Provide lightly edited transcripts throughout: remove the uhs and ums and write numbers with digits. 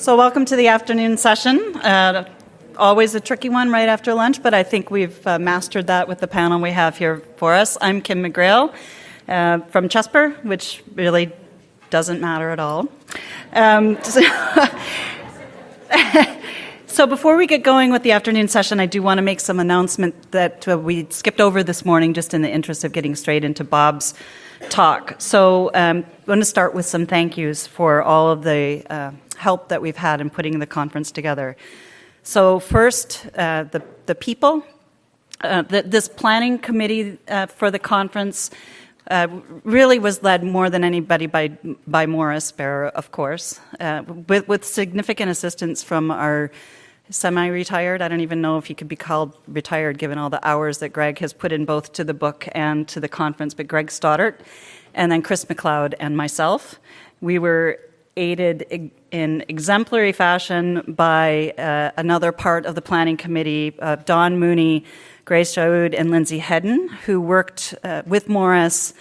So welcome to the afternoon session. Always a tricky one right after lunch, but I think we've mastered that with the panel we have here for us. I'm Kim McGrail from CHSPR, which really doesn't matter at all. So before we get going with the afternoon session, I do want to make some announcement that we skipped over this morning just in the interest of getting straight into Bob's talk. So I'm going to start with some thank yous for all of the help that we've had in putting the conference together. So first, the people. This planning committee for the conference really was led more than anybody by Morris Bear, of course, with significant assistance from our semi-retired, I don't even know if he could be called retired given all the hours that Greg has put in both to the book and to the conference, but Greg Stoddart, and then Chris McLeod and myself. We were aided in exemplary fashion by another part of the planning committee, Don Mooney, Grace Jaoud, and Lindsay Hedden, who worked with Morris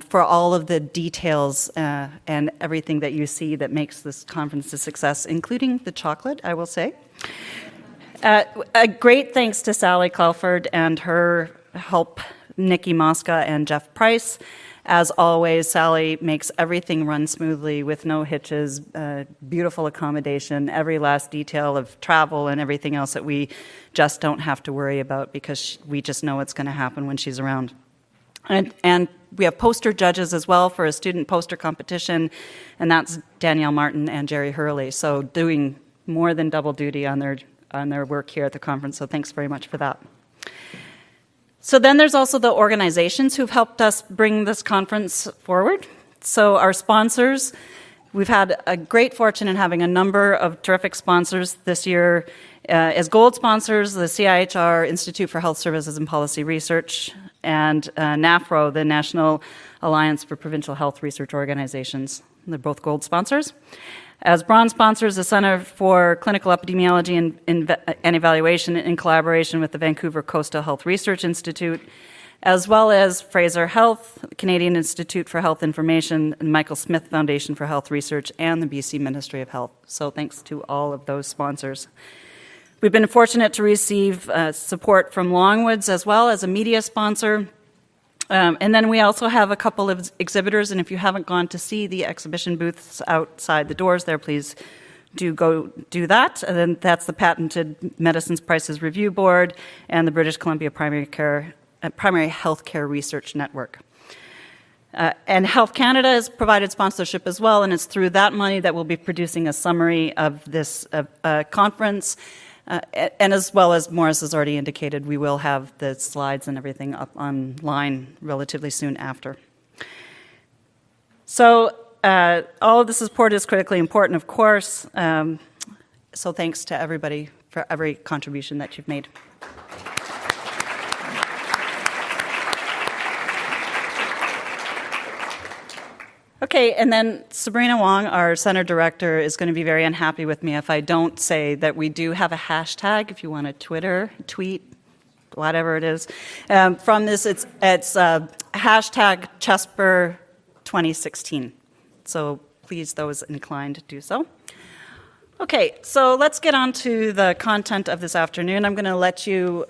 for all of the details and everything that you see that makes this conference a success, including the chocolate, I will say. A great thanks to Sally Clelford and her help, Nikki Mosca and Jeff Price. As always, Sally makes everything run smoothly with no hitches, beautiful accommodation, every last detail of travel and everything else that we just don't have to worry about because we just know it's going to happen when she's around. And we have poster judges as well for a student poster competition, and that's Danielle Martin and Jerry Hurley, so doing more than double duty on their work here at the conference, so thanks very much for that. So then there's also the organizations who've helped us bring this conference forward. So our sponsors, we've had a great fortune in having a number of terrific sponsors this year. As gold sponsors, the CIHR, Institute for Health Services and Policy Research, and NAFRO, the National Alliance for Provincial Health Research Organizations. They're both gold sponsors. As bronze sponsors, the Center for Clinical Epidemiology and Evaluation in collaboration with the Vancouver Coastal Health Research Institute, as well as Fraser Health, Canadian Institute for Health Information, and Michael Smith Foundation for Health Research, and the BC Ministry of Health. So thanks to all of those sponsors. We've been fortunate to receive support from Longwoods as well as a media sponsor. And then we also have a couple of exhibitors, and if you haven't gone to see the exhibition booths outside the doors there, please do go do that. And then that's the Patented Medicines Prices Review Board and the British Columbia Primary Health Care Research Network. And Health Canada has provided sponsorship as well, and it's through that money that we'll be producing a summary of this conference. And as well as Morris has already indicated, we will have the slides and everything up online relatively soon after. So all of the support is critically important, of course. So thanks to everybody for every contribution that you've made. Okay, and then Sabrina Wong, our center director, is going to be very unhappy with me if I don't say that we do have a hashtag, if you want to Twitter, tweet, whatever it is. From this, it's hashtag CHSPR 2016. So please, those inclined, do so. Okay, so let's get on to the content of this afternoon. I'm going to let you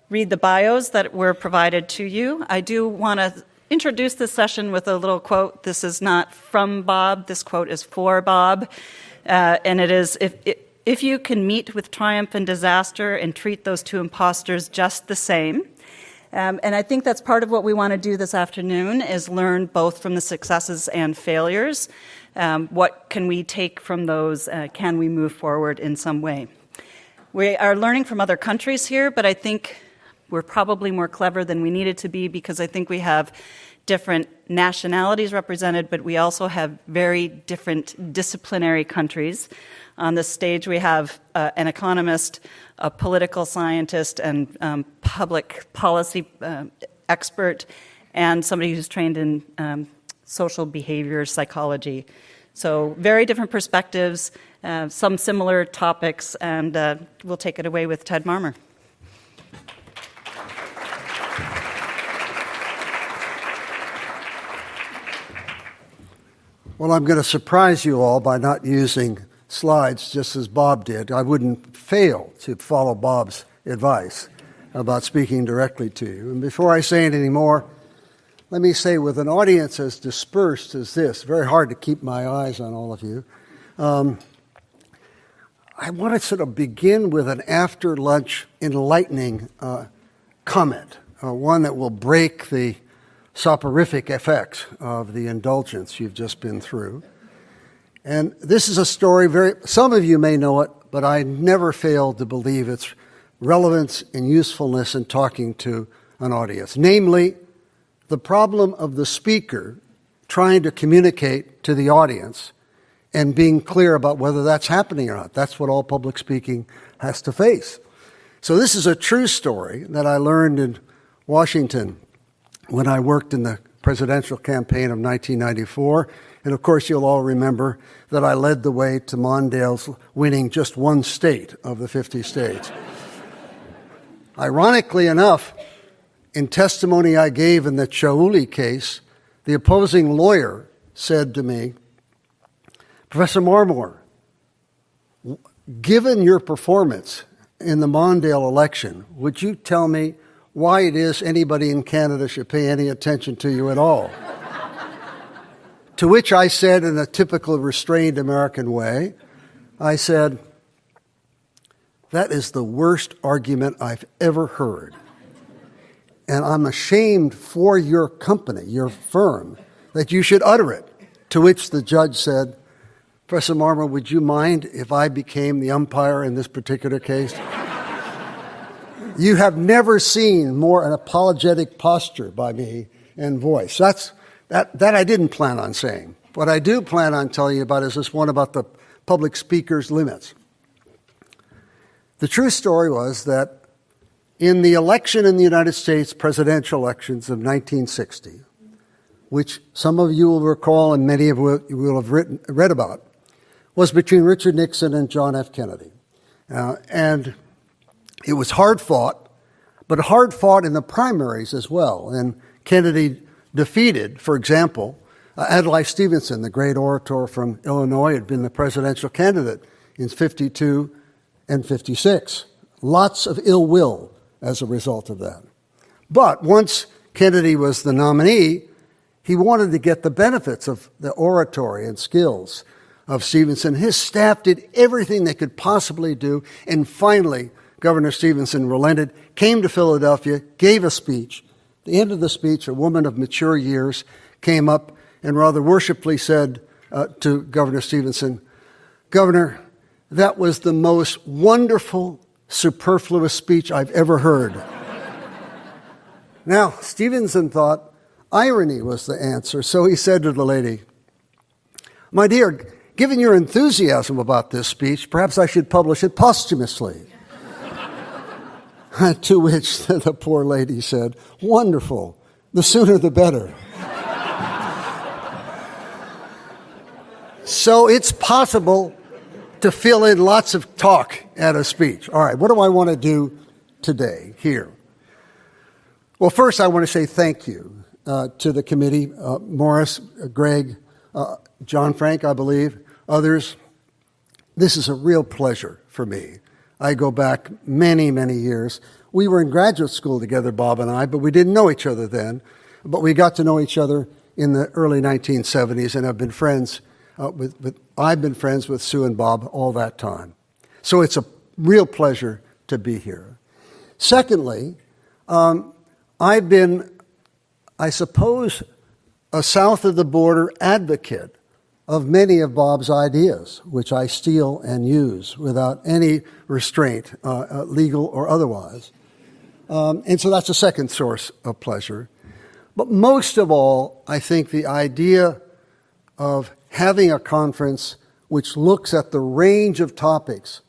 read the bios that were provided to you. I do want to introduce this session with a little quote. This is not from Bob. This quote is for Bob. And it is, if you can meet with triumph and disaster and treat those two imposters just the same. And I think that's part of what we want to do this afternoon is learn both from the successes and failures. What can we take from those? Can we move forward in some way? We are learning from other countries here, but I think we're probably more clever than we needed to be because I think we have different nationalities represented, but we also have very different disciplinary countries. On this stage, we have an economist, a political scientist, and public policy expert, and somebody who's trained in social behavior psychology. So very different perspectives, some similar topics, and we'll take it away with Ted Marmor. Well, I'm going to surprise you all by not using slides just as Bob did. I wouldn't fail to follow Bob's advice about speaking directly to you. And before I say anything more, let me say, with an audience as dispersed as this, very hard to keep my eyes on all of you, I want to sort of begin with an after-lunch enlightening comment, one that will break the soporific effects of the indulgence you've just been through. And this is a story, some of you may know it, but I never failed to believe its relevance and usefulness in talking to an audience. Namely, the problem of the speaker trying to communicate to the audience and being clear about whether that's happening or not. That's what all public speaking has to face. So this is a true story that I learned in Washington when I worked in the presidential campaign of 1994. And of course, you'll all remember that I led the way to Mondale's winning just one state of the 50 states. Ironically enough, in testimony I gave in the Chauli case, the opposing lawyer said to me, Professor Marmor, given your performance in the Mondale election, would you tell me why it is anybody in Canada should pay any attention to you at all? To which I said, in a typical restrained American way, I said, that is the worst argument I've ever heard. And I'm ashamed for your company, your firm, that you should utter it. To which the judge said, Professor Marmor, would you mind if I became the umpire in this particular case? You have never seen more an apologetic posture by me and voice. That I didn't plan on saying. What I do plan on telling you about is this one about the public speaker's limits. The true story was that in the election in the United States, presidential elections of 1960, which some of you will recall and many of you will have read about, was between Richard Nixon and John F. Kennedy. And it was hard fought, but hard fought in the primaries as well. And Kennedy defeated, for example, Adlai Stevenson, the great orator from Illinois, had been the presidential candidate in 52 and 56. Lots of ill will as a result of that. But once Kennedy was the nominee, he wanted to get the benefits of the oratory and skills of Stevenson. His staff did everything they could possibly do, and finally, Governor Stevenson relented, came to Philadelphia, gave a speech. At the end of the speech, a woman of mature years came up and rather worshipfully said to Governor Stevenson, Governor, that was the most wonderful, superfluous speech I've ever heard. Now, Stevenson thought irony was the answer, so he said to the lady, my dear, given your enthusiasm about this speech, perhaps I should publish it posthumously. To which the poor lady said, wonderful, the sooner the better. So it's possible to fill in lots of talk at a speech. All right, what do I want to do today here? Well, first I want to say thank you to the committee, Morris, Greg, John Frank, I believe, others. This is a real pleasure for me. I go back many, many years. We were in graduate school together, Bob and I, but we didn't know each other then. But we got to know each other in the early 1970s and have been friends I've been friends with Sue and Bob all that time. So it's a real pleasure to be here. Secondly, I've been, I suppose, a south of the border advocate of many of Bob's ideas, which I steal and use without any restraint, legal or otherwise. And so that's a second source of pleasure. But most of all, I think the idea of having a conference which looks at the range of topics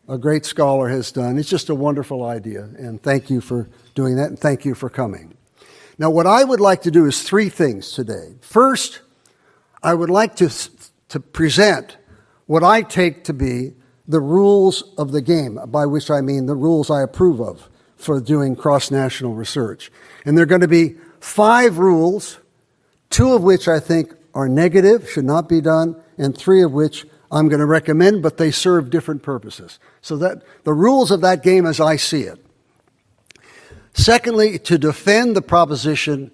a great scholar has done, it's just a wonderful idea. And thank you for doing that, and thank you for coming. Now, what I would like to do is three things today. First, I would like to present what I take to be the rules of the game, by which I mean the rules I approve of for doing cross-national research. And there are going to be 5 rules, 2 of which I think are negative, should not be done, and 3 of which I'm going to recommend, but they serve different purposes. So that the rules of that game as I see it. Secondly, to defend the proposition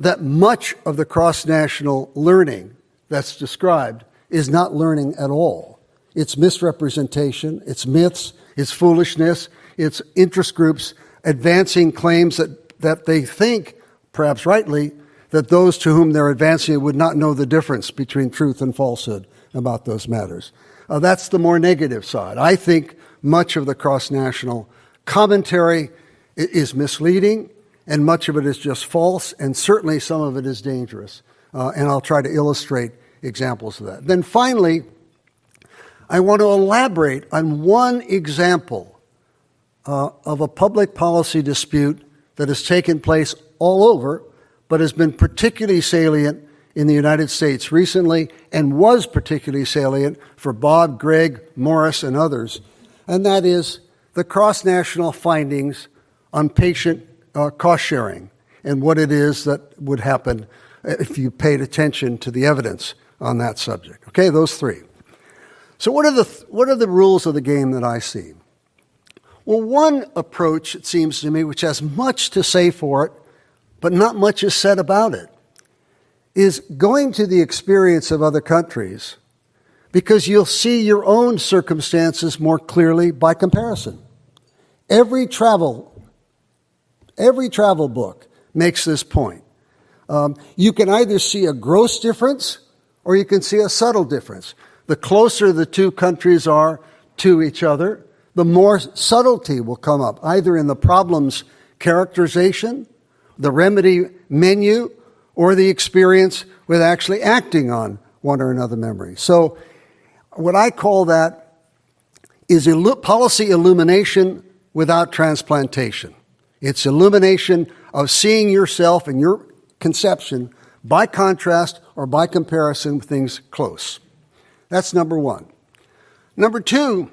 that much of the cross-national learning that's described is not learning at all. It's misrepresentation, it's myths, it's foolishness, it's interest groups advancing claims that they think, perhaps rightly, that those to whom they're advancing it would not know the difference between truth and falsehood about those matters. That's the more negative side. I think much of the cross-national commentary is misleading, and much of it is just false, and certainly some of it is dangerous. And I'll try to illustrate examples of that. Then finally, I want to elaborate on one example of a public policy dispute that has taken place all over, but has been particularly salient in the United States recently and was particularly salient for Bob, Greg, Morris, and others, and that is the cross-national findings on patient cost sharing and what it is that would happen if you paid attention to the evidence on that subject. Okay, those three. So what are the rules of the game that I see? Well, one approach, it seems to me, which has much to say for it, but not much is said about it, is going to the experience of other countries, because you'll see your own circumstances more clearly by comparison. Every travel book makes this point. You can either see a gross difference or you can see a subtle difference. The closer the two countries are to each other, the more subtlety will come up, either in the problem's characterization, the remedy menu, or the experience with actually acting on one or another memory. So what I call that is policy illumination without transplantation. It's illumination of seeing yourself and your conception by contrast or by comparison with things close. That's number one. Number two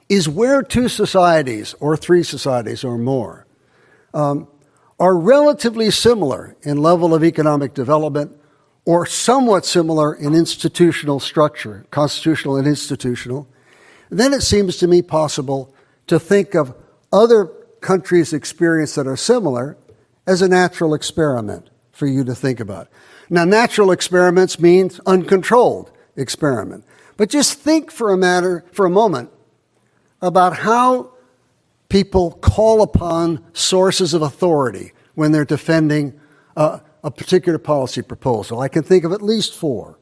is where two societies or three societies or more are relatively similar in level of economic development or somewhat similar in institutional structure, constitutional and institutional, then it seems to me possible to think of other countries' experience that are similar as a natural experiment for you to think about. Now, natural experiments means uncontrolled experiment. But just think for a moment about how people call upon sources of authority when they're defending a particular policy proposal. I can think of at least four.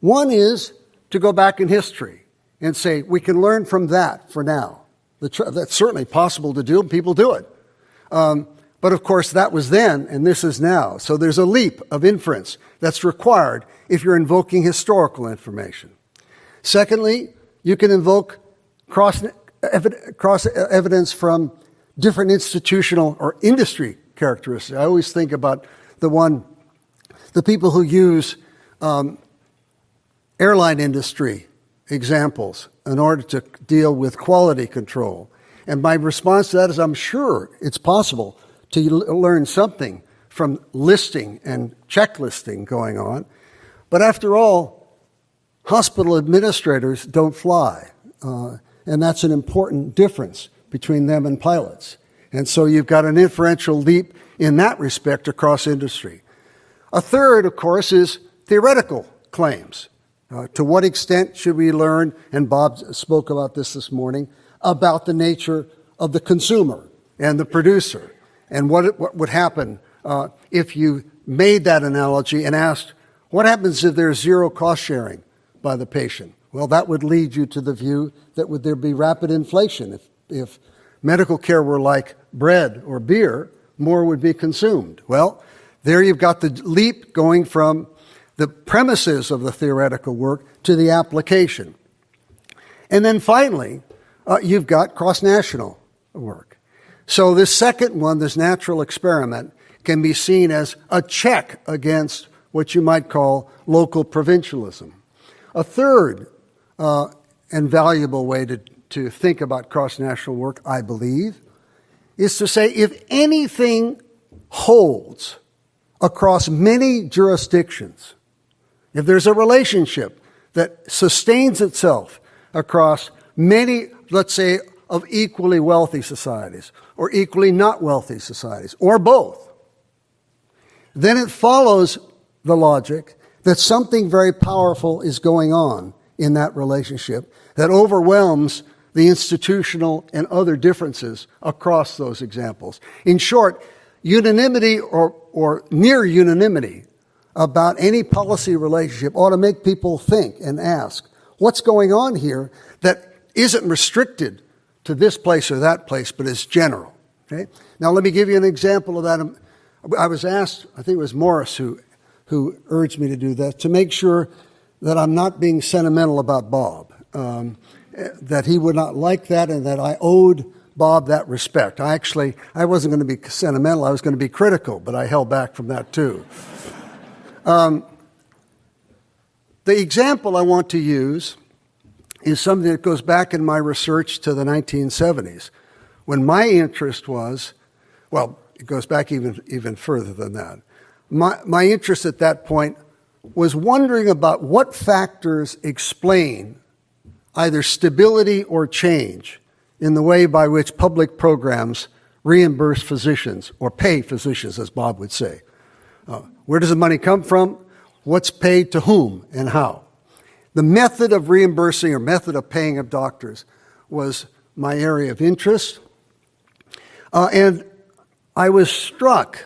One is to go back in history and say, we can learn from that for now. That's certainly possible to do, and people do it. But of course, that was then, and this is now. So there's a leap of inference that's required if you're invoking historical information. Secondly, you can invoke cross evidence from different institutional or industry characteristics. I always think about the people who use airline industry examples in order to deal with quality control. And my response to that is I'm sure it's possible to learn something from listing and checklisting going on. But after all, hospital administrators don't fly. And that's an important difference between them and pilots. And so you've got an inferential leap in that respect across industry. A third, of course, is theoretical claims. To what extent should we learn, and Bob spoke about this morning, about the nature of the consumer and the producer, and what would happen if you made that analogy and asked, what happens if there's zero cost sharing by the patient? Well, that would lead you to the view that would there be rapid inflation. If medical care were like bread or beer, more would be consumed. Well, there you've got the leap going from the premises of the theoretical work to the application. And then finally, you've got cross-national work. So this second one, this natural experiment, can be seen as a check against what you might call local provincialism. A third and valuable way to think about cross-national work, I believe, is to say if anything holds across many jurisdictions, if there's a relationship that sustains itself across many, let's say, of equally wealthy societies or equally not wealthy societies, or both, then it follows the logic that something very powerful is going on in that relationship that overwhelms the institutional and other differences across those examples. In short, unanimity or near unanimity about any policy relationship ought to make people think and ask, what's going on here that isn't restricted to this place or that place, but is general? Okay? Now, let me give you an example of that. I was asked, I think it was Morris who urged me to do that, to make sure that I'm not being sentimental about Bob, that he would not like that and that I owed Bob that respect. I wasn't going to be sentimental, I was going to be critical, but I held back from that too. The example I want to use is something that goes back in my research to the 1970s, when my interest was, well, it goes back even further than that. My interest at that point was wondering about what factors explain either stability or change in the way by which public programs reimburse physicians, or pay physicians, as Bob would say. Where does the money come from? What's paid to whom and how? The method of reimbursing or method of paying of doctors was my area of interest. And I was struck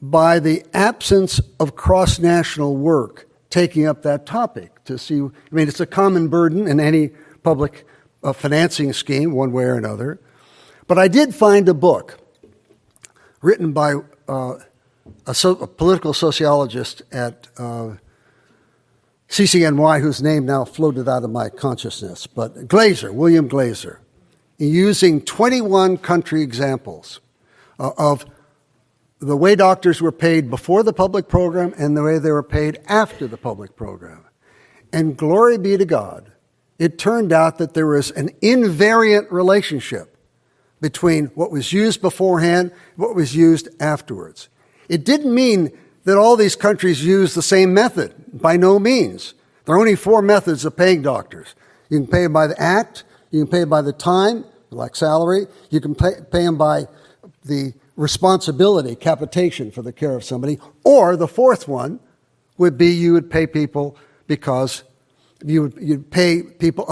by the absence of cross-national work taking up that topic to see. I mean, it's a common burden in any public financing scheme, one way or another. But I did find a book written by a political sociologist at CCNY, whose name now floated out of my consciousness, but William Glaser, using 21 country examples of the way doctors were paid before the public program and the way they were paid after the public program. And glory be to God, it turned out that there was an invariant relationship between what was used beforehand and what was used afterwards. It didn't mean that all these countries used the same method. By no means. There are only 4 methods of paying doctors. You can pay them by the act, you can pay them by the time, like salary, you can pay them by the responsibility, capitation for the care of somebody, or the 4th one would be you would pay people because you'd pay people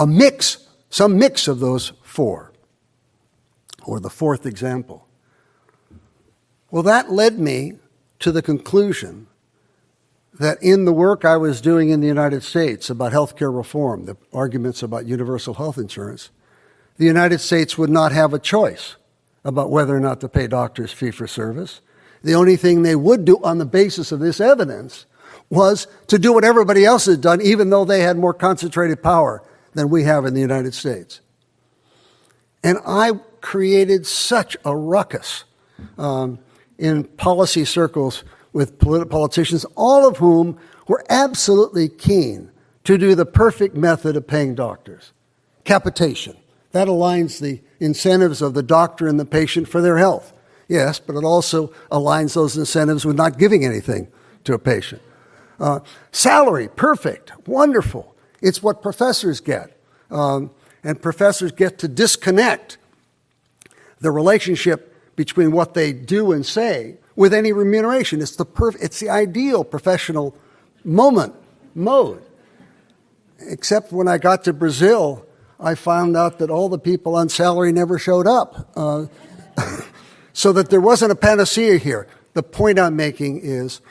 some mix of those 4, or the 4th example. Well, that led me to the conclusion that in the work I was doing in the United States about healthcare reform, the arguments about universal health insurance, the United States would not have a choice about whether or not to pay doctors fee-for-service. The only thing they would do on the basis of this evidence was to do what everybody else had done, even though they had more concentrated power than we have in the United States. And I created such a ruckus in policy circles with politicians, all of whom were absolutely keen to do the perfect method of paying doctors. Capitation. That aligns the incentives of the doctor and the patient for their health. Yes, but it also aligns those incentives with not giving anything to a patient. Salary, perfect, wonderful. It's what professors get. And professors get to disconnect the relationship between what they do and say with any remuneration. It's the ideal professional mode. Except when I got to Brazil, I found out that all the people on salary never showed up. So that there wasn't a panacea here. The point I'm making is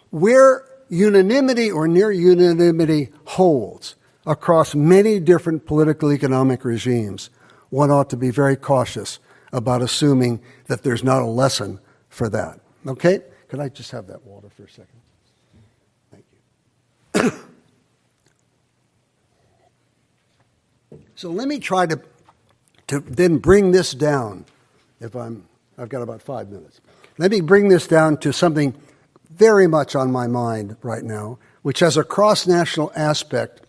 where unanimity or near unanimity holds across many different political economic regimes, one ought to be very cautious about assuming that there's not a lesson for that. Okay? Could I just have that water for a second? Thank you. So let me try to then bring this down. I've got about 5 minutes. Let me bring this down to something very much on my mind right now, which has a cross-national aspect,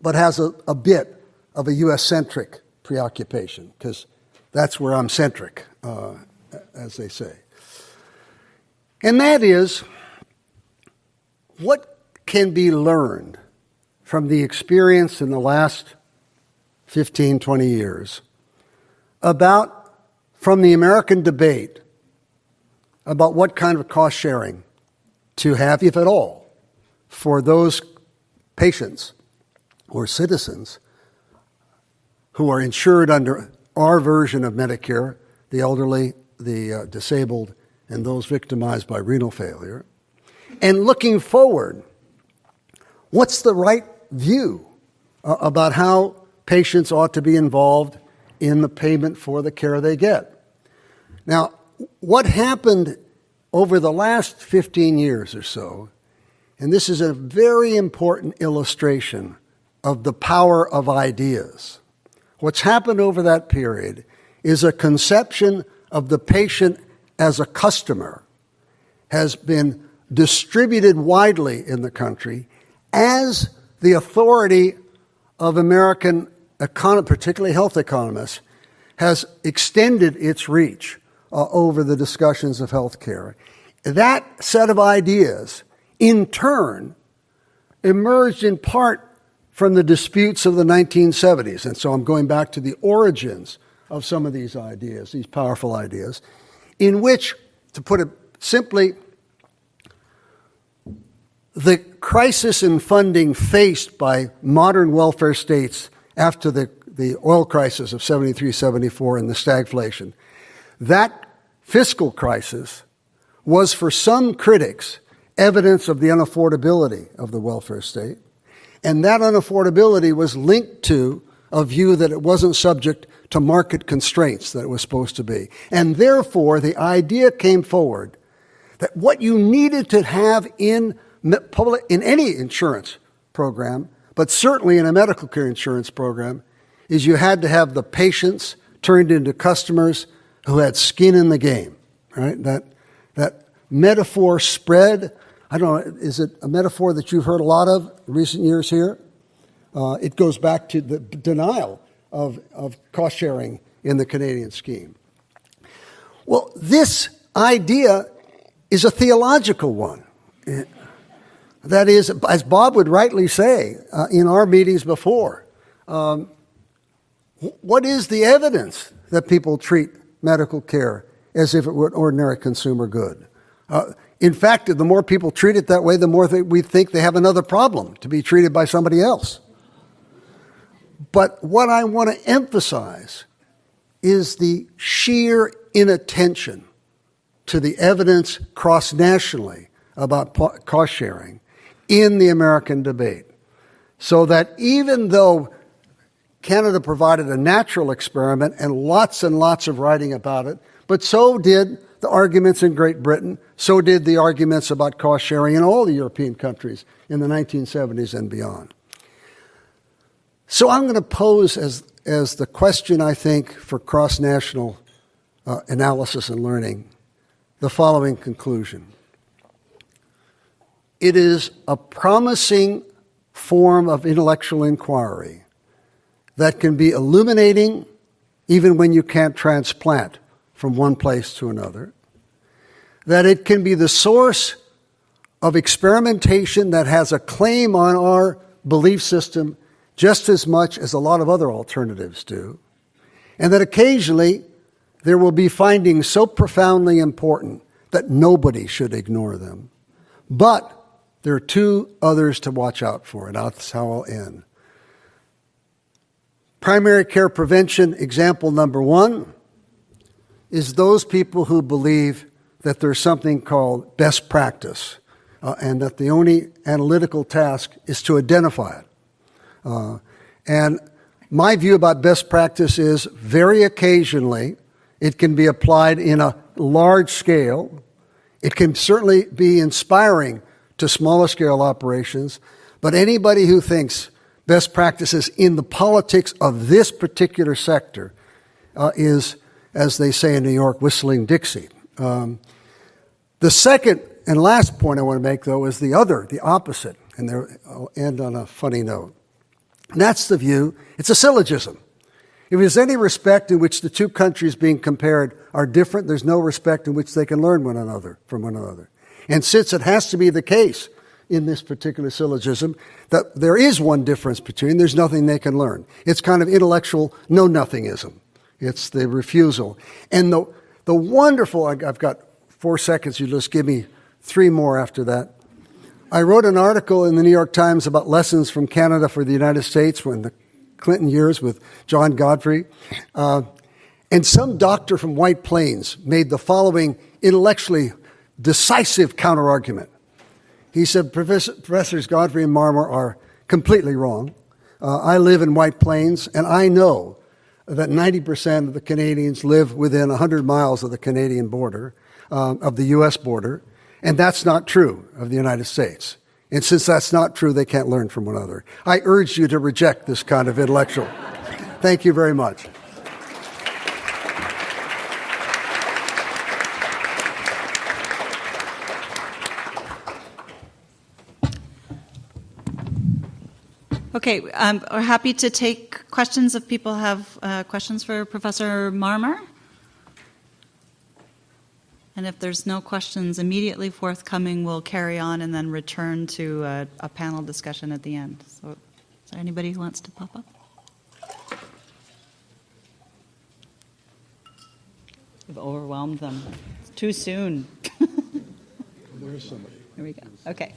but has a bit of a U.S.-centric preoccupation, because that's where I'm centric, as they say. And that is, what can be learned from the experience in the last 15, 20 years from the American debate about what kind of cost sharing to have, if at all, for those patients or citizens who are insured under our version of Medicare, the elderly, the disabled, and those victimized by renal failure. And looking forward, what's the right view about how patients ought to be involved in the payment for the care they get? Now, what happened over the last 15 years or so, and this is a very important illustration of the power of ideas. What's happened over that period is a conception of the patient as a customer has been distributed widely in the country as the authority of American particularly health economists, has extended its reach over the discussions of health care. That set of ideas, in turn, emerged in part from the disputes of the 1970s. And so I'm going back to the origins of some of these ideas, these powerful ideas, in which, to put it simply, the crisis in funding faced by modern welfare states after the oil crisis of 73, 74 and the stagflation, that fiscal crisis was for some critics evidence of the unaffordability of the welfare state. And that unaffordability was linked to a view that it wasn't subject to market constraints that it was supposed to be. And therefore, the idea came forward that what you needed to have in any insurance program, but certainly in a medical care insurance program, is you had to have the patients turned into customers who had skin in the game, right? That metaphor spread. I don't know, is it a metaphor that you've heard a lot of in recent years here? It goes back to the denial of cost sharing in the Canadian scheme. Well, this idea is a theological one. That is, as Bob would rightly say in our meetings before, what is the evidence that people treat medical care as if it were an ordinary consumer good? In fact, the more people treat it that way, the more we think they have another problem to be treated by somebody else. But what I want to emphasize is the sheer inattention to the evidence cross-nationally about cost sharing in the American debate. So that even though Canada provided a natural experiment and lots of writing about it, but so did the arguments in Great Britain, so did the arguments about cost sharing in all the European countries in the 1970s and beyond. So I'm going to pose as the question, I think, for cross-national analysis and learning, the following conclusion. It is a promising form of intellectual inquiry that can be illuminating even when you can't transplant from one place to another, that it can be the source of experimentation that has a claim on our belief system just as much as a lot of other alternatives do, and that occasionally there will be findings so profoundly important that nobody should ignore them. But there are two others to watch out for, and that's how I'll end. Primary care prevention, example number one, is those people who believe that there's something called best practice, and that the only analytical task is to identify it. And my view about best practice is very occasionally it can be applied in a large scale. It can certainly be inspiring to smaller scale operations, but anybody who thinks best practices in the politics of this particular sector is, as they say in New York, whistling Dixie. The second and last point I want to make, though, is the opposite, and I'll end on a funny note. And that's the view, it's a syllogism. If there's any respect in which the two countries being compared are different, there's no respect in which they can learn from one another. And since it has to be the case in this particular syllogism that there is one difference between, there's nothing they can learn. It's kind of intellectual know-nothingism. It's the refusal. And the wonderful, I've got 4 seconds, you just give me 3 more after that. I wrote an article in the New York Times about lessons from Canada for the United States when the Clinton years with John Godfrey. And some doctor from White Plains made the following intellectually decisive counterargument. He said, Professors Godfrey and Marmor are completely wrong. I live in White Plains, and I know that 90% of the Canadians live within 100 miles of the Canadian border, of the U.S. border, and that's not true of the United States. And since that's not true, they can't learn from one another. I urge you to reject this kind of intellectual. Thank you very much. Okay, we're happy to take questions if people have questions for Professor Marmor. And if there's no questions immediately forthcoming, we'll carry on and then return to a panel discussion at the end. So, is there anybody who wants to pop up? We've overwhelmed them. It's too soon. There's somebody. Here we go. Okay.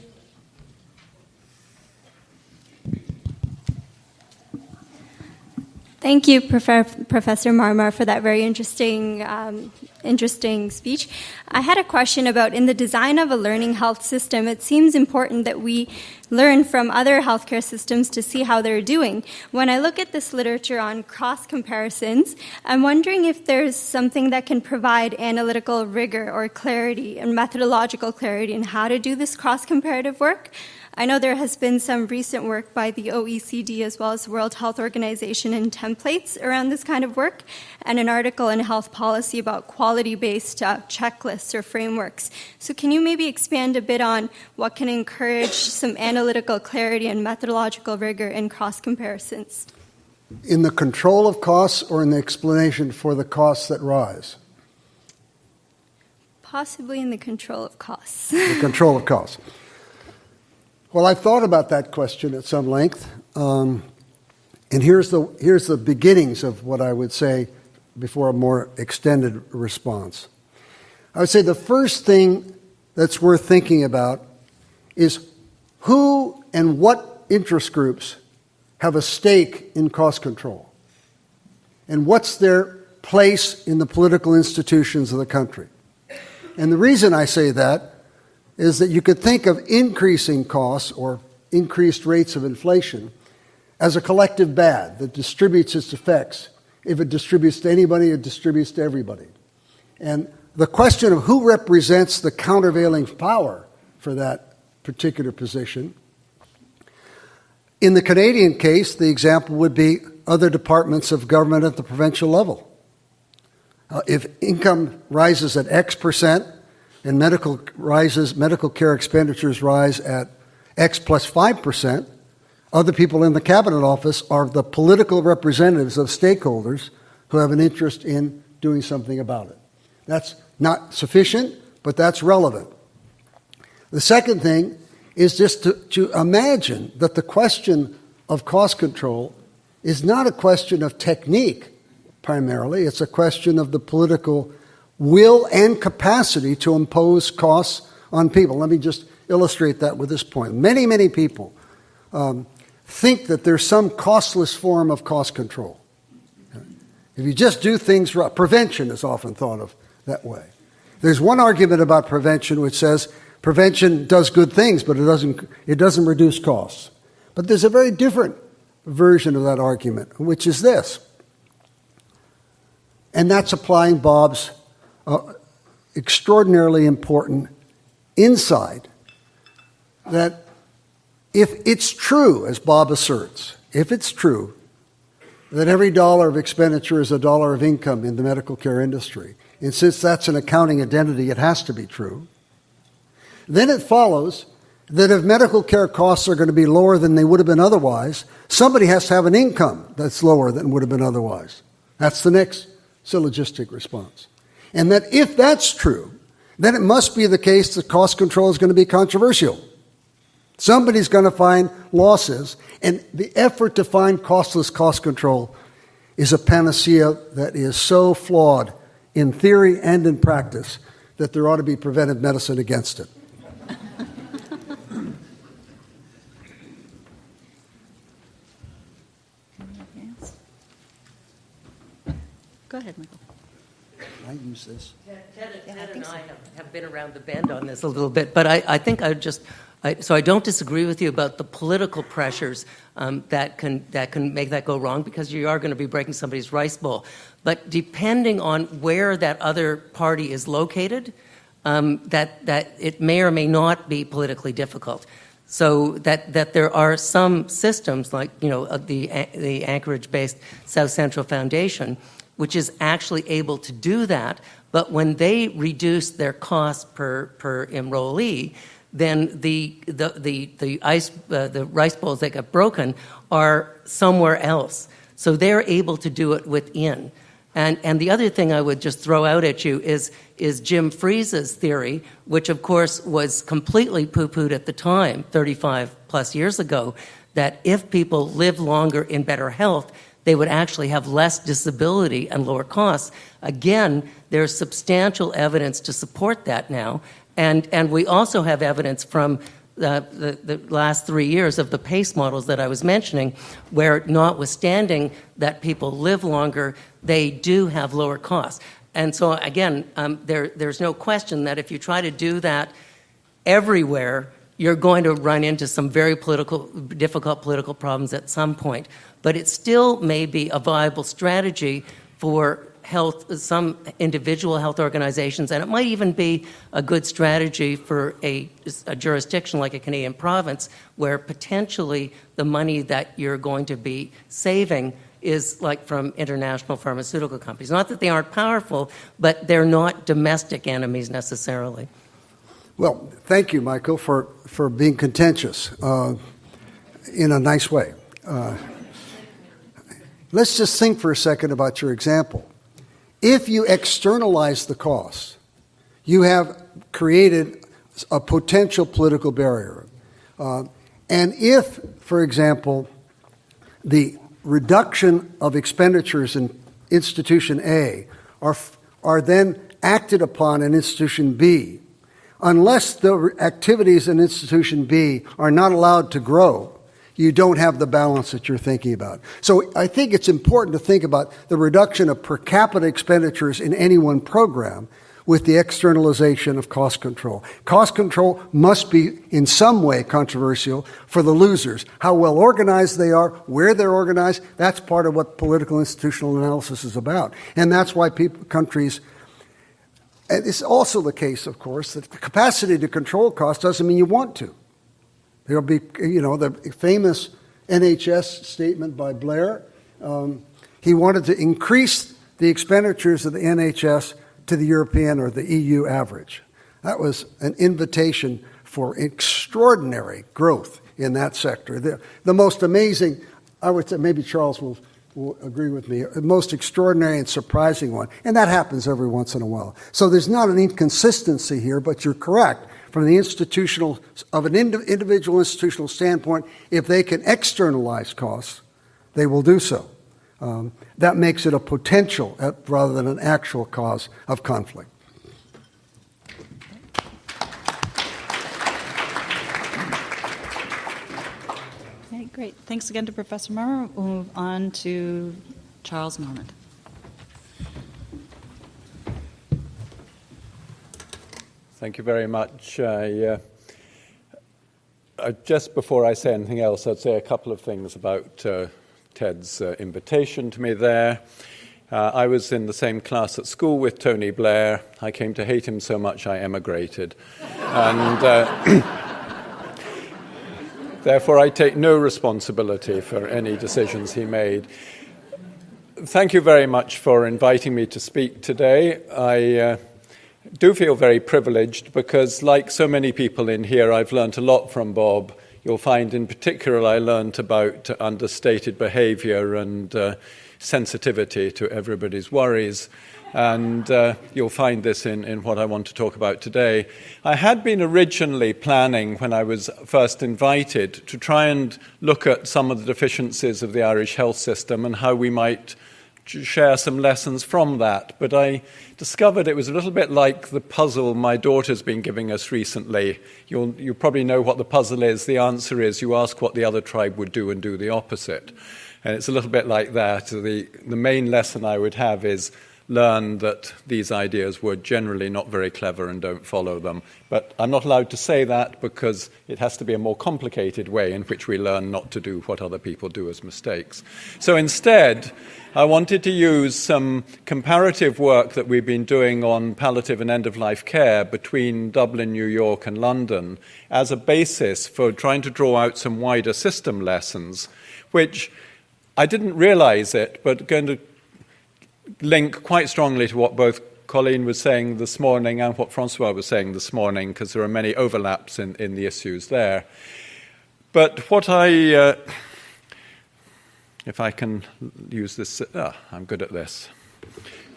Thank you, Professor Marmor, for that very interesting speech. I had a question about, in the design of a learning health system, it seems important that we learn from other healthcare systems to see how they're doing. When I look at this literature on cross comparisons, I'm wondering if there's something that can provide analytical rigor or clarity and methodological clarity in how to do this cross comparative work. I know there has been some recent work by the OECD as well as the World Health Organization and templates around this kind of work, and an article in Health Policy about quality-based checklists or frameworks. So can you maybe expand a bit on what can encourage some analytical clarity and methodological rigor in cross-comparisons? In the control of costs or in the explanation for the costs that rise? Possibly in the control of costs. The control of costs. Well, I've thought about that question at some length, and here's the beginnings of what I would say before a more extended response. I would say the first thing that's worth thinking about is who and what interest groups have a stake in cost control, and what's their place in the political institutions of the country. And the reason I say that is that you could think of increasing costs or increased rates of inflation as a collective bad that distributes its effects. If it distributes to anybody, it distributes to everybody. And the question of who represents the countervailing power for that particular position, in the Canadian case, the example would be other departments of government at the provincial level. If income rises at X percent, and medical care expenditures rise at X plus 5%, other people in the cabinet office are the political representatives of stakeholders who have an interest in doing something about it. That's not sufficient, but that's relevant. The second thing is just to imagine that the question of cost control is not a question of technique primarily, it's a question of the political will and capacity to impose costs on people. Let me just illustrate that with this point. Many, many people think that there's some costless form of cost control. If you just do things right, prevention is often thought of that way. There's one argument about prevention which says prevention does good things, but it doesn't reduce costs. But there's a very different version of that argument, which is this. And that's applying Bob's extraordinarily important insight that if it's true, as Bob asserts, if it's true that every dollar of expenditure is a dollar of income in the medical care industry, and since that's an accounting identity, it has to be true, then it follows that if medical care costs are going to be lower than they would have been otherwise, somebody has to have an income that's lower than would have been otherwise. That's the next syllogistic response. And that if that's true, then it must be the case that cost control is going to be controversial. Somebody's going to find losses, and the effort to find costless cost control is a panacea that is so flawed in theory and in practice that there ought to be preventive medicine against it. Go ahead, Michael. I use this. Ted and I have been around the bend on this a little bit, but I think so I don't disagree with you about the political pressures that can make that go wrong, because you are going to be breaking somebody's rice bowl. But depending on where that other party is located, that it may or may not be politically difficult. So that there are some systems like the Anchorage-based South Central Foundation, which is actually able to do that. But when they reduce their cost per enrollee, then the rice bowls that get broken are somewhere else. So they're able to do it within. And the other thing I would just throw out at you is Jim Freese's theory, which of course was completely poo-pooed at the time, 35 plus years ago, that if people live longer in better health, they would actually have less disability and lower costs. Again, there's substantial evidence to support that now. And we also have evidence from the last 3 years of the PACE models that I was mentioning, where notwithstanding that people live longer, they do have lower costs. And so again, there's no question that if you try to do that everywhere, you're going to run into some very difficult political problems at some point. But it still may be a viable strategy for some individual health organizations, and it might even be a good strategy for a jurisdiction like a Canadian province, where potentially the money that you're going to be saving is like from international pharmaceutical companies. Not that they aren't powerful, but they're not domestic enemies necessarily. Well, thank you, Michael, for being contentious in a nice way. Let's just think for a second about your example. If you externalize the cost, you have created a potential political barrier. And if, for example, the reduction of expenditures in institution A are then acted upon in institution B, unless the activities in institution B are not allowed to grow, you don't have the balance that you're thinking about. So I think it's important to think about the reduction of per capita expenditures in any one program with the externalization of cost control. Cost control must be in some way controversial for the losers. How well organized they are, where they're organized, that's part of what political institutional analysis is about. And that's why countries, and it's also the case, of course, that the capacity to control costs doesn't mean you want to. There'll be, the famous NHS statement by Blair. He wanted to increase the expenditures of the NHS to the European or the EU average. That was an invitation for extraordinary growth in that sector. The most amazing, I would say, maybe Charles will agree with me, the most extraordinary and surprising one. And that happens every once in a while. So there's not an inconsistency here, but you're correct. From the individual institutional standpoint, if they can externalize costs, they will do so. That makes it a potential rather than an actual cause of conflict. Okay, great. Thanks again to Professor Marmor. We'll move on to Charles Norland. Thank you very much. Just before I say anything else, I'd say a couple of things about Ted's invitation to me there. I was in the same class at school with Tony Blair. I came to hate him so much I emigrated. And therefore I take no responsibility for any decisions he made. Thank you very much for inviting me to speak today. I do feel very privileged because, like so many people in here, I've learned a lot from Bob. You'll find in particular I learned about understated behavior and sensitivity to everybody's worries. And you'll find this in what I want to talk about today. I had been originally planning, when I was first invited, to try and look at some of the deficiencies of the Irish health system and how we might share some lessons from that. But I discovered it was a little bit like the puzzle my daughter's been giving us recently. You probably know what the puzzle is. The answer is you ask what the other tribe would do and do the opposite. And it's a little bit like that. The main lesson I would have is learn that these ideas were generally not very clever and don't follow them. But I'm not allowed to say that because it has to be a more complicated way in which we learn not to do what other people do as mistakes. So instead, I wanted to use some comparative work that we've been doing on palliative and end-of-life care between Dublin, New York, and London as a basis for trying to draw out some wider system lessons, which I didn't realize it, but going to link quite strongly to what both Colleen was saying this morning and what Francois was saying this morning, because there are many overlaps in the issues there. But what if I can use this, I'm good at this.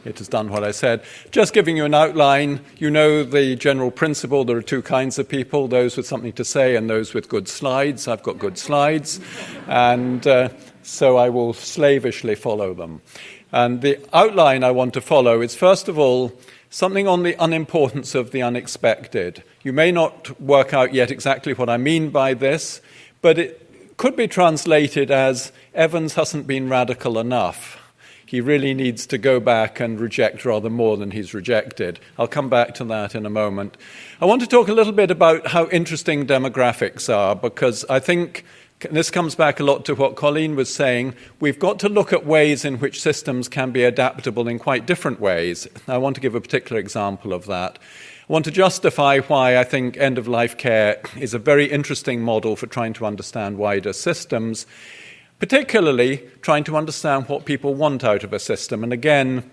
It has done what I said. Just giving you an outline, you know the general principle. There are two kinds of people, those with something to say and those with good slides. I've got good slides, and so I will slavishly follow them. And the outline I want to follow is, first of all, something on the unimportance of the unexpected. You may not work out yet exactly what I mean by this, but it could be translated as Evans hasn't been radical enough. He really needs to go back and reject rather more than he's rejected. I'll come back to that in a moment. I want to talk a little bit about how interesting demographics are, because I think this comes back a lot to what Colleen was saying. We've got to look at ways in which systems can be adaptable in quite different ways. I want to give a particular example of that. I want to justify why I think end-of-life care is a very interesting model for trying to understand wider systems, particularly trying to understand what people want out of a system. And again,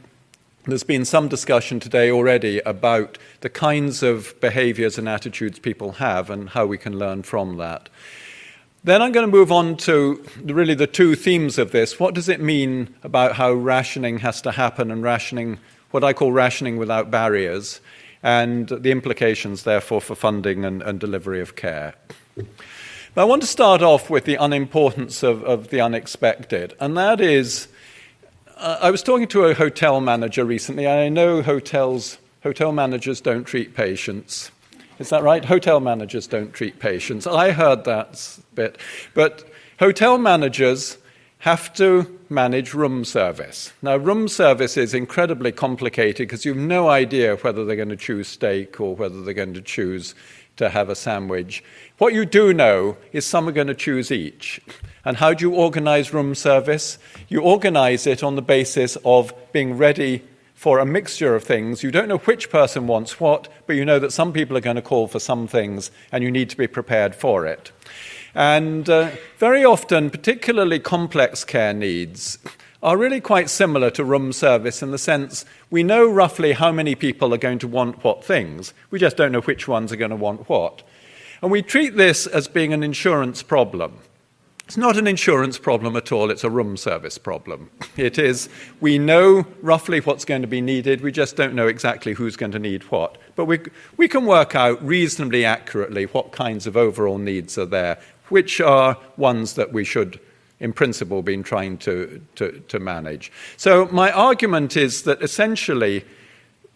there's been some discussion today already about the kinds of behaviors and attitudes people have and how we can learn from that. Then I'm going to move on to really the two themes of this. What does it mean about how rationing has to happen, and rationing, what I call rationing without barriers, and the implications, therefore, for funding and delivery of care. But I want to start off with the unimportance of the unexpected, and that is, I was talking to a hotel manager recently. I know hotel managers don't treat patients. Is that right? Hotel managers don't treat patients. I heard that bit. But hotel managers have to manage room service. Now, room service is incredibly complicated because you have no idea whether they're going to choose steak or whether they're going to choose to have a sandwich. What you do know is some are going to choose each. And how do you organize room service? You organize it on the basis of being ready for a mixture of things. You don't know which person wants what, but you know that some people are going to call for some things, and you need to be prepared for it. And very often, particularly complex care needs are really quite similar to room service in the sense we know roughly how many people are going to want what things. We just don't know which ones are going to want what. And we treat this as being an insurance problem. It's not an insurance problem at all, it's a room service problem. It is, we know roughly what's going to be needed, we just don't know exactly who's going to need what. But we can work out reasonably accurately what kinds of overall needs are there, which are ones that we should, in principle, be trying to manage. So my argument is that essentially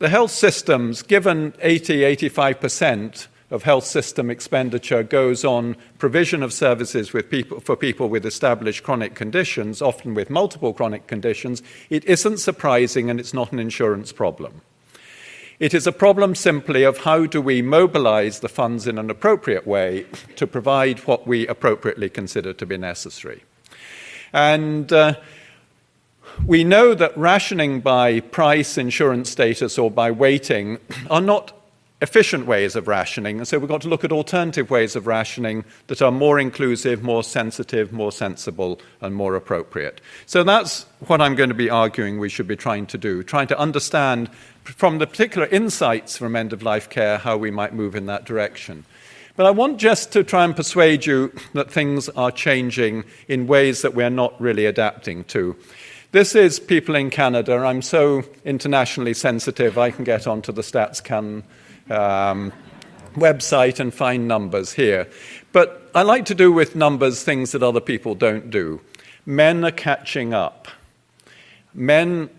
the health systems, given 85% of health system expenditure goes on provision of services for people with established chronic conditions, often with multiple chronic conditions, it isn't surprising and it's not an insurance problem. It is a problem simply of how do we mobilize the funds in an appropriate way to provide what we appropriately consider to be necessary. And we know that rationing by price, insurance status, or by weighting are not efficient ways of rationing, and so we've got to look at alternative ways of rationing that are more inclusive, more sensitive, more sensible, and more appropriate. So that's what I'm going to be arguing we should be trying to do, trying to understand from the particular insights from end-of-life care how we might move in that direction. But I want just to try and persuade you that things are changing in ways that we're not really adapting to. This is people in Canada. I'm so internationally sensitive, I can get onto the StatsCan website and find numbers here. But I like to do with numbers things that other people don't do. Men are catching up. Men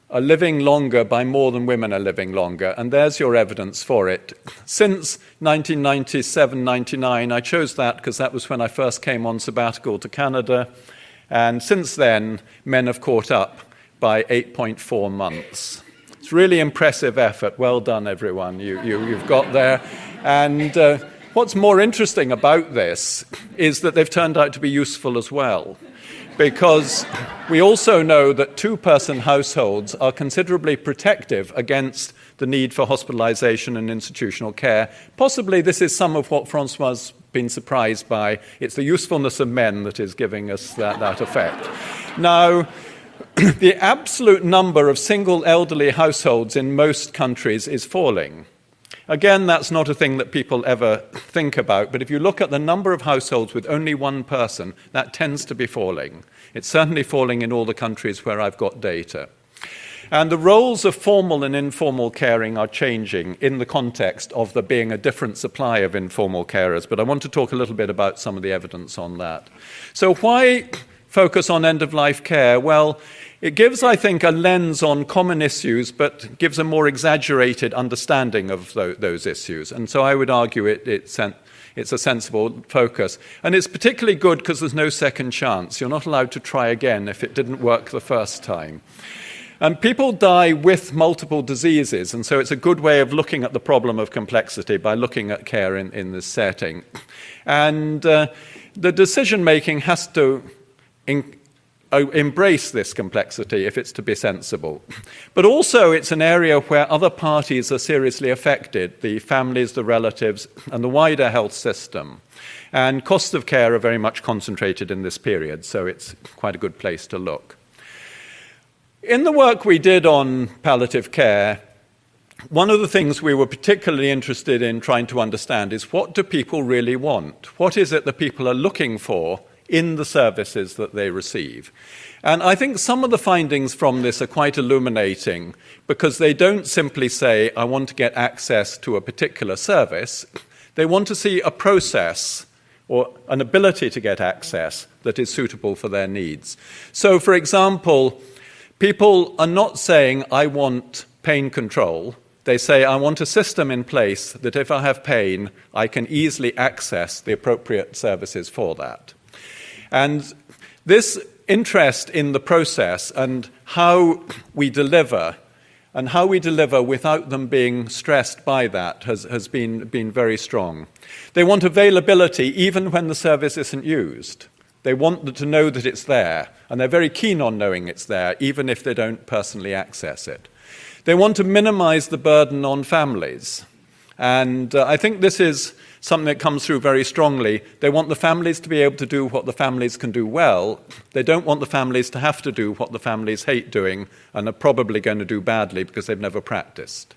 are living longer by more than women are living longer, and there's your evidence for it. Since 1997-99, I chose that because that was when I first came on sabbatical to Canada, and since then, men have caught up by 8.4 months. It's really impressive effort. Well done, everyone. You've got there. And what's more interesting about this is that they've turned out to be useful as well, because we also know that two-person households are considerably protective against the need for hospitalization and institutional care. Possibly this is some of what Francois has been surprised by. It's the usefulness of men that is giving us that effect. Now, the absolute number of single elderly households in most countries is falling. Again, that's not a thing that people ever think about, but if you look at the number of households with only one person, that tends to be falling. It's certainly falling in all the countries where I've got data. And the roles of formal and informal caring are changing in the context of there being a different supply of informal carers, but I want to talk a little bit about some of the evidence on that. So why focus on end-of-life care? Well, it gives, I think, a lens on common issues, but gives a more exaggerated understanding of those issues. And so I would argue it's a sensible focus. And it's particularly good because there's no second chance. You're not allowed to try again if it didn't work the first time. And people die with multiple diseases, and so it's a good way of looking at the problem of complexity by looking at care in this setting. And the decision-making has to embrace this complexity if it's to be sensible. But also it's an area where other parties are seriously affected, the families, the relatives, and the wider health system. And costs of care are very much concentrated in this period, so it's quite a good place to look. In the work we did on palliative care, one of the things we were particularly interested in trying to understand is what do people really want? What is it that people are looking for in the services that they receive? And I think some of the findings from this are quite illuminating because they don't simply say, I want to get access to a particular service. They want to see a process or an ability to get access that is suitable for their needs. So, for example, people are not saying, I want pain control. They say, I want a system in place that if I have pain, I can easily access the appropriate services for that. And this interest in the process and how we deliver without them being stressed by that has been very strong. They want availability even when the service isn't used. They want to know that it's there, and they're very keen on knowing it's there, even if they don't personally access it. They want to minimize the burden on families. And I think this is something that comes through very strongly. They want the families to be able to do what the families can do well. They don't want the families to have to do what the families hate doing and are probably going to do badly because they've never practiced.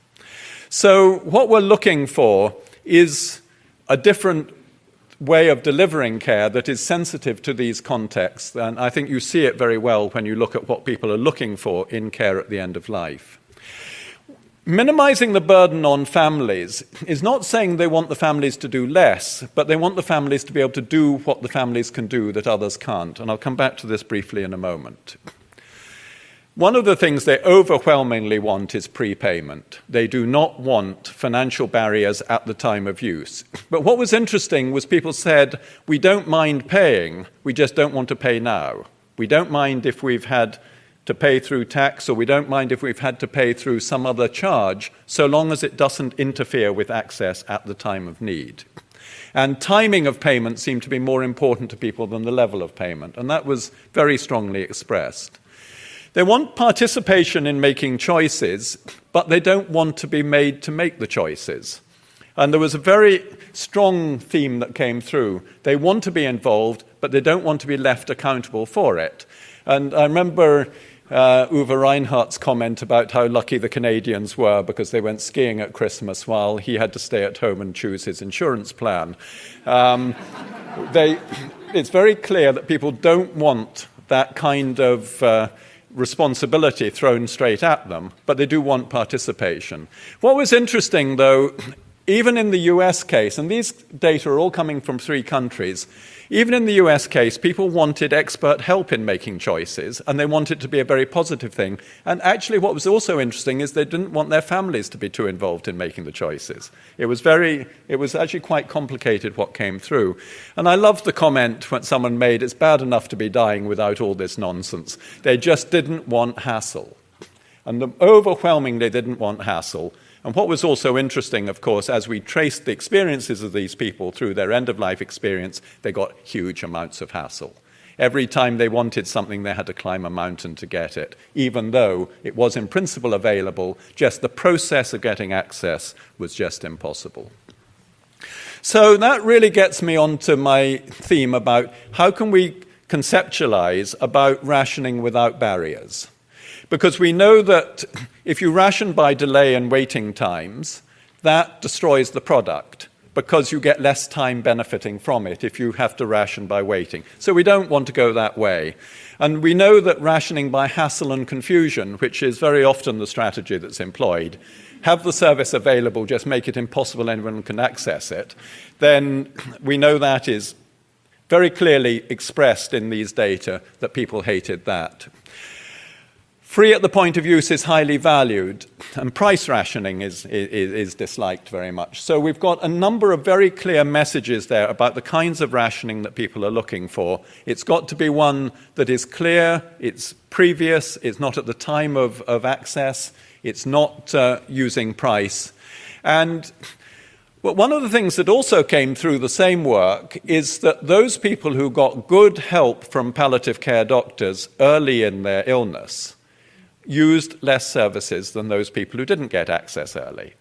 So what we're looking for is a different way of delivering care that is sensitive to these contexts. And I think you see it very well when you look at what people are looking for in care at the end of life. Minimizing the burden on families is not saying they want the families to do less, but they want the families to be able to do what the families can do that others can't. And I'll come back to this briefly in a moment. One of the things they overwhelmingly want is prepayment. They do not want financial barriers at the time of use. But what was interesting was people said, we don't mind paying, we just don't want to pay now. We don't mind if we've had to pay through tax, or we don't mind if we've had to pay through some other charge, so long as it doesn't interfere with access at the time of need. And timing of payment seemed to be more important to people than the level of payment, and that was very strongly expressed. They want participation in making choices, but they don't want to be made to make the choices. And there was a very strong theme that came through. They want to be involved, but they don't want to be left accountable for it. And I remember Uwe Reinhardt's comment about how lucky the Canadians were because they went skiing at Christmas while he had to stay at home and choose his insurance plan. It's very clear that people don't want that kind of responsibility thrown straight at them, but they do want participation. What was interesting, though, even in the US case, and these data are all coming from 3 countries, even in the US case, people wanted expert help in making choices, and they wanted it to be a very positive thing. And actually, what was also interesting is they didn't want their families to be too involved in making the choices. It was actually quite complicated what came through. And I loved the comment when someone made, it's bad enough to be dying without all this nonsense. They just didn't want hassle. And overwhelmingly, they didn't want hassle. And what was also interesting, of course, as we traced the experiences of these people through their end-of-life experience, they got huge amounts of hassle. Every time they wanted something, they had to climb a mountain to get it, even though it was in principle available, just the process of getting access was just impossible. So that really gets me onto my theme about how can we conceptualize about rationing without barriers. Because we know that if you ration by delay and waiting times, that destroys the product because you get less time benefiting from it if you have to ration by waiting. So we don't want to go that way. And we know that rationing by hassle and confusion, which is very often the strategy that's employed, have the service available, just make it impossible anyone can access it, then we know that is very clearly expressed in these data that people hated that. Free at the point of use is highly valued, and price rationing is disliked very much. So we've got a number of very clear messages there about the kinds of rationing that people are looking for. It's got to be one that is clear, it's previous, it's not at the time of access, it's not using price. And but one of the things that also came through the same work is that those people who got good help from palliative care doctors early in their illness used less services than those people who didn't get access early.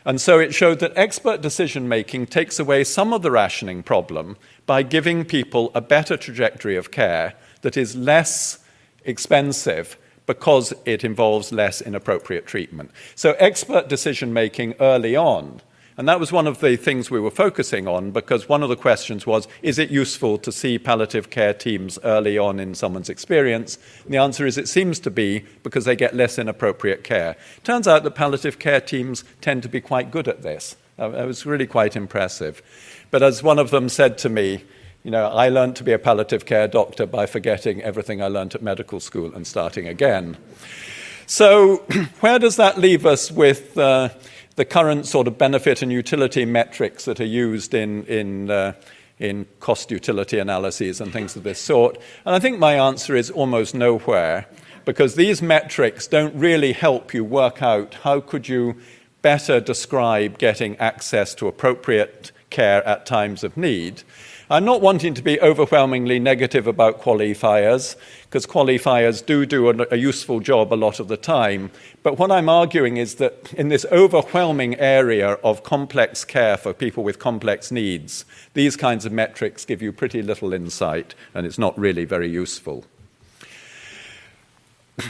And so it showed that expert decision-making takes away some of the rationing problem by giving people a better trajectory of care that is less expensive because it involves less inappropriate treatment. So expert decision-making early on, and that was one of the things we were focusing on, because one of the questions was, is it useful to see palliative care teams early on in someone's experience? And the answer is it seems to be, because they get less inappropriate care. Turns out that palliative care teams tend to be quite good at this. It was really quite impressive. But as one of them said to me, I learned to be a palliative care doctor by forgetting everything I learned at medical school and starting again. So where does that leave us with the current sort of benefit and utility metrics that are used in cost-utility analyses and things of this sort? And I think my answer is almost nowhere, because these metrics don't really help you work out how could you better describe getting access to appropriate care at times of need. I'm not wanting to be overwhelmingly negative about qualifiers, because qualifiers do a useful job a lot of the time. But what I'm arguing is that in this overwhelming area of complex care for people with complex needs, these kinds of metrics give you pretty little insight, and it's not really very useful.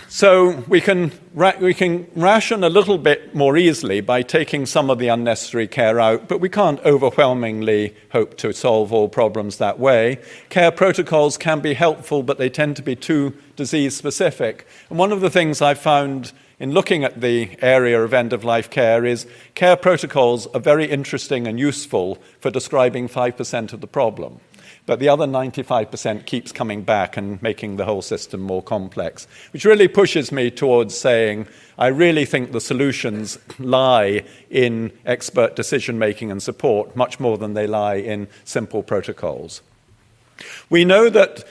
So we can ration a little bit more easily by taking some of the unnecessary care out, but we can't overwhelmingly hope to solve all problems that way. Care protocols can be helpful, but they tend to be too disease-specific. And one of the things I found in looking at the area of end-of-life care is care protocols are very interesting and useful for describing 5% of the problem. But the other 95% keeps coming back and making the whole system more complex, which really pushes me towards saying, I really think the solutions lie in expert decision-making and support much more than they lie in simple protocols. We know that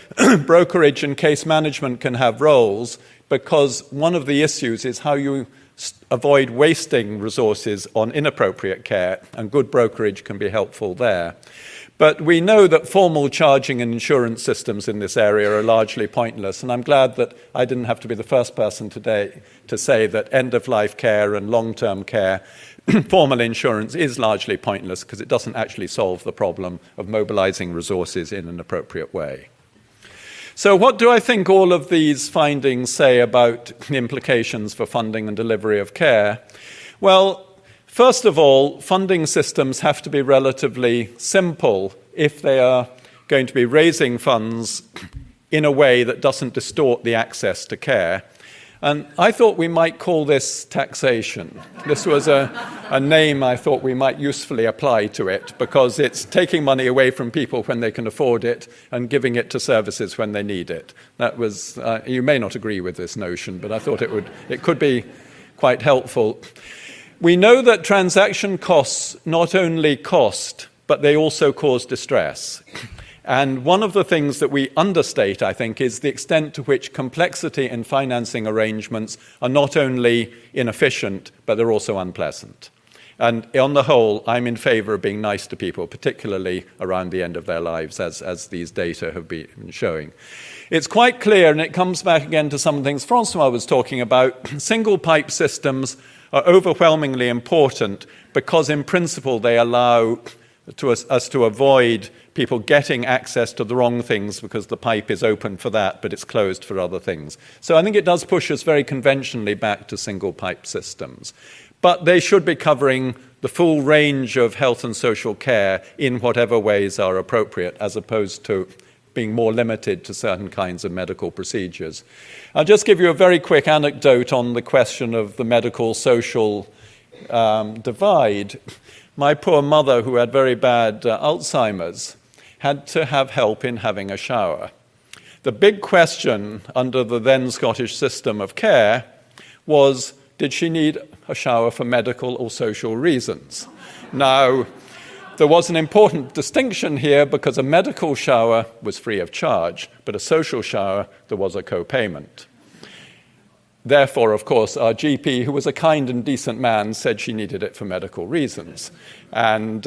brokerage and case management can have roles because one of the issues is how you avoid wasting resources on inappropriate care, and good brokerage can be helpful there. But we know that formal charging and insurance systems in this area are largely pointless, and I'm glad that I didn't have to be the first person today to say that end-of-life care and long-term care, formal insurance is largely pointless because it doesn't actually solve the problem of mobilizing resources in an appropriate way. So what do I think all of these findings say about the implications for funding and delivery of care? Well, first of all, funding systems have to be relatively simple if they are going to be raising funds in a way that doesn't distort the access to care. And I thought we might call this taxation. This was a name I thought we might usefully apply to it, because it's taking money away from people when they can afford it and giving it to services when they need it. That was, you may not agree with this notion, but I thought it could be quite helpful. We know that transaction costs not only cost, but they also cause distress. And one of the things that we understate, I think, is the extent to which complexity in financing arrangements are not only inefficient, but they're also unpleasant. And on the whole, I'm in favor of being nice to people, particularly around the end of their lives, as these data have been showing. It's quite clear, and it comes back again to some things Francois was talking about, single-pipe systems are overwhelmingly important because, in principle, they allow us to avoid people getting access to the wrong things because the pipe is open for that, but it's closed for other things. So I think it does push us very conventionally back to single-pipe systems. But they should be covering the full range of health and social care in whatever ways are appropriate, as opposed to being more limited to certain kinds of medical procedures. I'll just give you a very quick anecdote on the question of the medical-social divide. My poor mother, who had very bad Alzheimer's, had to have help in having a shower. The big question under the then Scottish system of care was, did she need a shower for medical or social reasons? Now, there was an important distinction here, because a medical shower was free of charge, but a social shower, there was a co-payment. Therefore, of course, our GP, who was a kind and decent man, said she needed it for medical reasons. And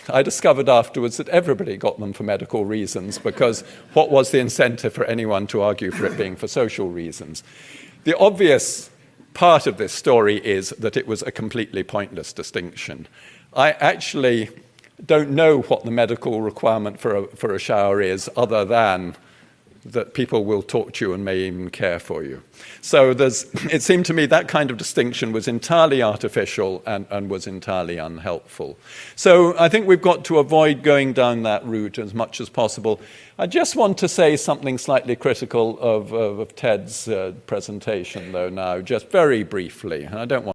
I discovered afterwards that everybody got them for medical reasons, because what was the incentive for anyone to argue for it being for social reasons? The obvious part of this story is that it was a completely pointless distinction. I actually don't know what the medical requirement for a shower is, other than that people will talk to you and may even care for you. So it seemed to me that kind of distinction was entirely artificial and was entirely unhelpful. So I think we've got to avoid going down that route as much as possible. I just want to say something slightly critical of Ted's presentation, though, now, just very briefly. And I don't want